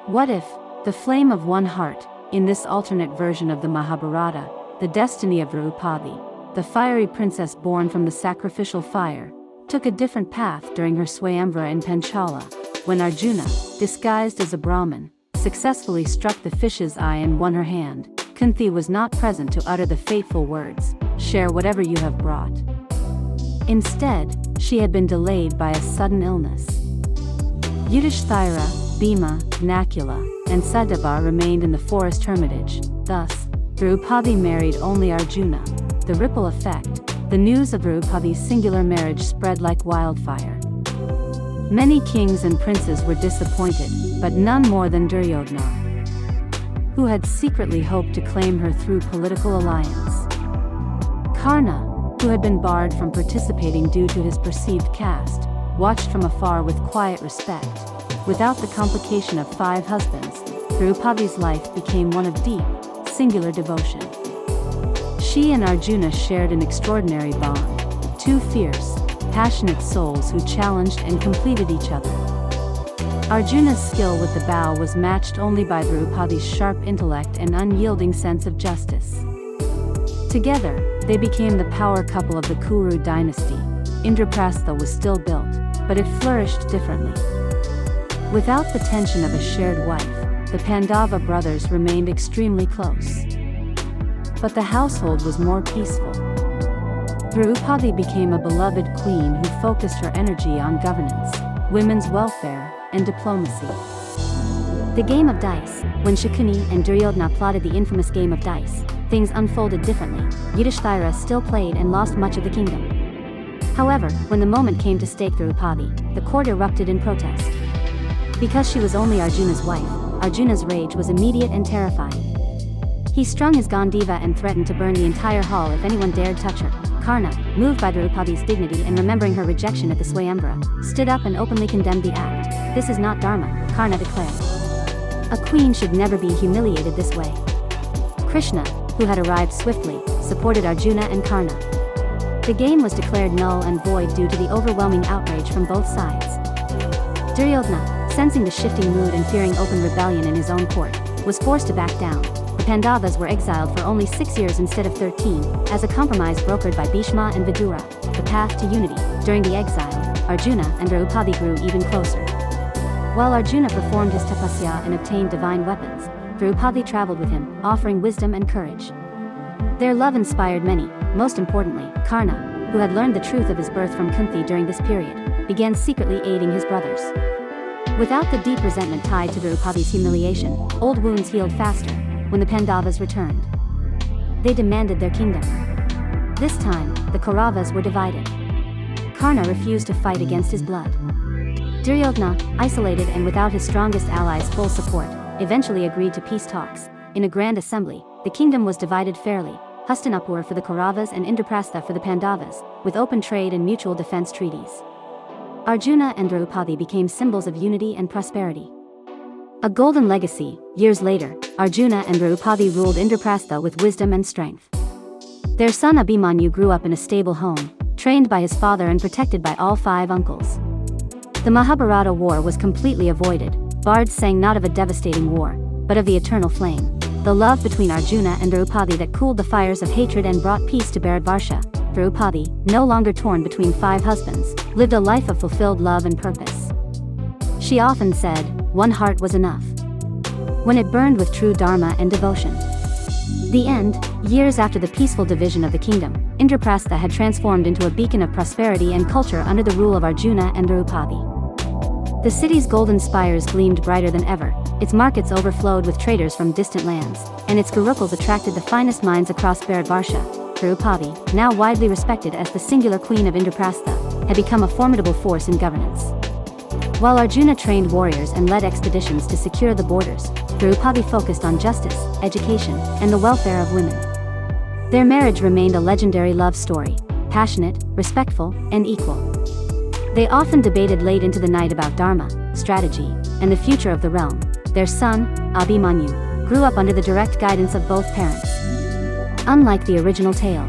What if, the flame of one heart, in this alternate version of the Mahabharata, the destiny of Draupadi, the fiery princess born from the sacrificial fire, took a different path during her swayamvara in Panchala, when Arjuna, disguised as a Brahmin, successfully struck the fish's eye and won her hand. Kunti was not present to utter the fateful words, "Share whatever you have brought." Instead, she had been delayed by a sudden illness. Yudhishthira, Bhima, Nakula, and Sahadeva remained in the forest hermitage. Thus, Draupadi married only Arjuna. The ripple effect, the news of Draupadi's singular marriage spread like wildfire. Many kings and princes were disappointed, but none more than Duryodhana, who had secretly hoped to claim her through political alliance. Karna, who had been barred from participating due to his perceived caste, watched from afar with quiet respect. Without the complication of 5 husbands, Draupadi's life became one of deep, singular devotion. She and Arjuna shared an extraordinary bond, 2 fierce, passionate souls who challenged and completed each other. Arjuna's skill with the bow was matched only by Draupadi's sharp intellect and unyielding sense of justice. Together, they became the power couple of the Kuru dynasty. Indraprastha was still built, but it flourished differently. Without the tension of a shared wife, the Pandava brothers remained extremely close. But the household was more peaceful. Draupadi became a beloved queen who focused her energy on governance, women's welfare, and diplomacy. The game of dice. When Shakuni and Duryodhana plotted the infamous game of dice, things unfolded differently. Yudhishthira still played and lost much of the kingdom. However, when the moment came to stake Draupadi, the court erupted in protest. Because she was only Arjuna's wife, Arjuna's rage was immediate and terrifying. He strung his Gandiva and threatened to burn the entire hall if anyone dared touch her. Karna, moved by Draupadi's dignity and remembering her rejection at the swayamvara, stood up and openly condemned the act. "This is not dharma," Karna declared. "A queen should never be humiliated this way." Krishna, who had arrived swiftly, supported Arjuna and Karna. The game was declared null and void due to the overwhelming outrage from both sides. Duryodhana, sensing the shifting mood and fearing open rebellion in his own court, was forced to back down. The Pandavas were exiled for only 6 years instead of 13, as a compromise brokered by Bhima and Vidura, the path to unity. During the exile, Arjuna and Draupadi grew even closer. While Arjuna performed his tapasya and obtained divine weapons, Draupadi traveled with him, offering wisdom and courage. Their love inspired many. Most importantly, Karna, who had learned the truth of his birth from Kunti during this period, began secretly aiding his brothers. Without the deep resentment tied to Draupadi's humiliation, old wounds healed faster. When the Pandavas returned, they demanded their kingdom. This time, the Kauravas were divided. Karna refused to fight against his blood. Duryodhana, isolated and without his strongest allies' full support, eventually agreed to peace talks. In a grand assembly, the kingdom was divided fairly, Hastinapur for the Kauravas and Indraprastha for the Pandavas, with open trade and mutual defense treaties. Arjuna and Draupadi became symbols of unity and prosperity. A golden legacy. Years later, Arjuna and Draupadi ruled Indraprastha with wisdom and strength. Their son Abhimanyu grew up in a stable home, trained by his father and protected by all 5 uncles. The Mahabharata war was completely avoided. Bards sang not of a devastating war, but of the eternal flame. The love between Arjuna and Draupadi that cooled the fires of hatred and brought peace to Bharatvarsha. Draupadi, no longer torn between 5 husbands, lived a life of fulfilled love and purpose. She often said, "One heart was enough," when it burned with true dharma and devotion. The end. Years after the peaceful division of the kingdom, Indraprastha had transformed into a beacon of prosperity and culture under the rule of Arjuna and Draupadi. The city's golden spires gleamed brighter than ever, its markets overflowed with traders from distant lands, and its gurukuls attracted the finest minds across Bharatvarsha. Draupadi, now widely respected as the singular queen of Indraprastha, had become a formidable force in governance. While Arjuna trained warriors and led expeditions to secure the borders, Draupadi focused on justice, education, and the welfare of women. Their marriage remained a legendary love story, passionate, respectful, and equal. They often debated late into the night about dharma, strategy, and the future of the realm. Their son, Abhimanyu, grew up under the direct guidance of both parents. Unlike the original tale,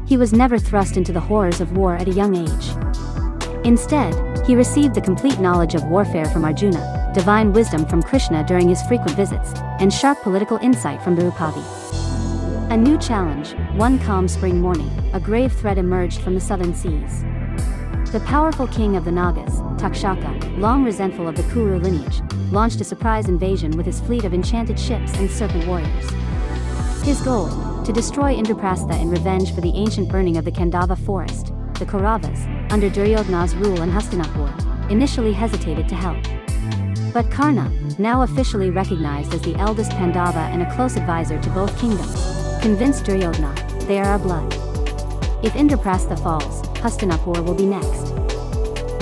he was never thrust into the horrors of war at a young age. Instead, he received the complete knowledge of warfare from Arjuna, divine wisdom from Krishna during his frequent visits, and sharp political insight from Draupadi. A new challenge. One calm spring morning, a grave threat emerged from the southern seas. The powerful king of the Nagas, Takshaka, long resentful of the Kuru lineage, launched a surprise invasion with his fleet of enchanted ships and serpent warriors. His goal: to destroy Indraprastha in revenge for the ancient burning of the Khandava forest. The Kauravas, under Duryodhana's rule in Hastinapur, initially hesitated to help. But Karna, now officially recognized as the eldest Pandava and a close advisor to both kingdoms, convinced Duryodhana, they are our blood. If Indraprastha falls, Hastinapur will be next.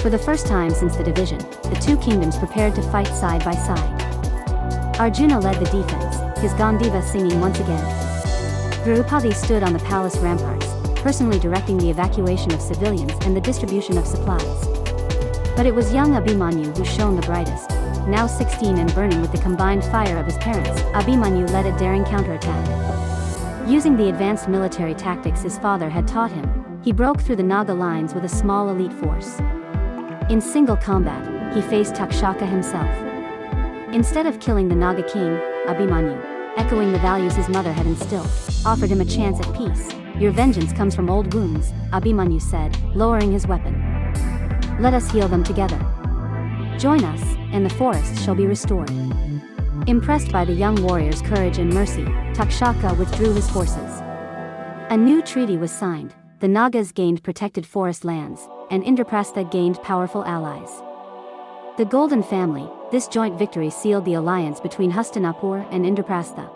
For the first time since the division, the two kingdoms prepared to fight side by side. Arjuna led the defense, his Gandiva singing once again. Draupadi stood on the palace ramparts, personally directing the evacuation of civilians and the distribution of supplies. But it was young Abhimanyu who shone the brightest. Now 16 and burning with the combined fire of his parents, Abhimanyu led a daring counterattack. Using the advanced military tactics his father had taught him, he broke through the Naga lines with a small elite force. In single combat, he faced Takshaka himself. Instead of killing the Naga king, Abhimanyu, echoing the values his mother had instilled, offered him a chance at peace. Your vengeance comes from old wounds, Abhimanyu said, lowering his weapon. Let us heal them together. Join us, and the forest shall be restored. Impressed by the young warrior's courage and mercy, Takshaka withdrew his forces. A new treaty was signed. The Nagas gained protected forest lands, and Indraprastha gained powerful allies. The Golden Family, this joint victory sealed the alliance between Hastinapur and Indraprastha.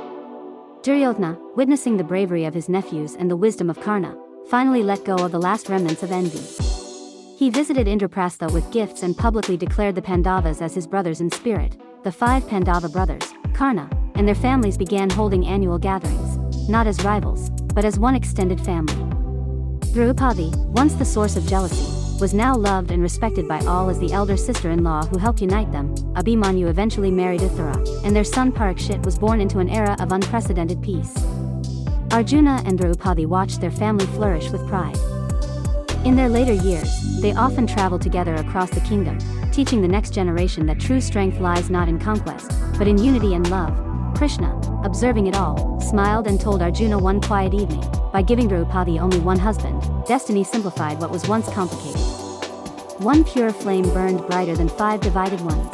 Duryodhana, witnessing the bravery of his nephews and the wisdom of Karna, finally let go of the last remnants of envy. He visited Indraprastha with gifts and publicly declared the Pandavas as his brothers in spirit. The 5 Pandava brothers, Karna, and their families began holding annual gatherings, not as rivals, but as one extended family. Draupadi, once the source of jealousy, was now loved and respected by all as the elder sister-in-law who helped unite them. Abhimanyu eventually married Uttara, and their son Parikshit was born into an era of unprecedented peace. Arjuna and Draupadi watched their family flourish with pride. In their later years, they often traveled together across the kingdom, teaching the next generation that true strength lies not in conquest, but in unity and love. Krishna, observing it all, smiled and told Arjuna one quiet evening, by giving Draupadi only one husband, destiny simplified what was once complicated. One pure flame burned brighter than 5 divided ones.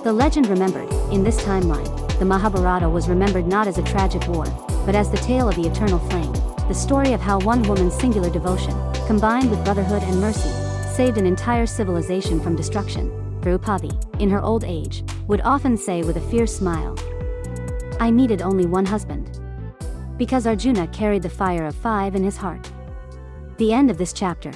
The legend remembered, in this timeline, the Mahabharata was remembered not as a tragic war, but as the tale of the eternal flame, the story of how one woman's singular devotion, combined with brotherhood and mercy, saved an entire civilization from destruction. Draupadi, in her old age, would often say with a fierce smile, I needed only one husband. Because Arjuna carried the fire of 5 in his heart. The end of this chapter.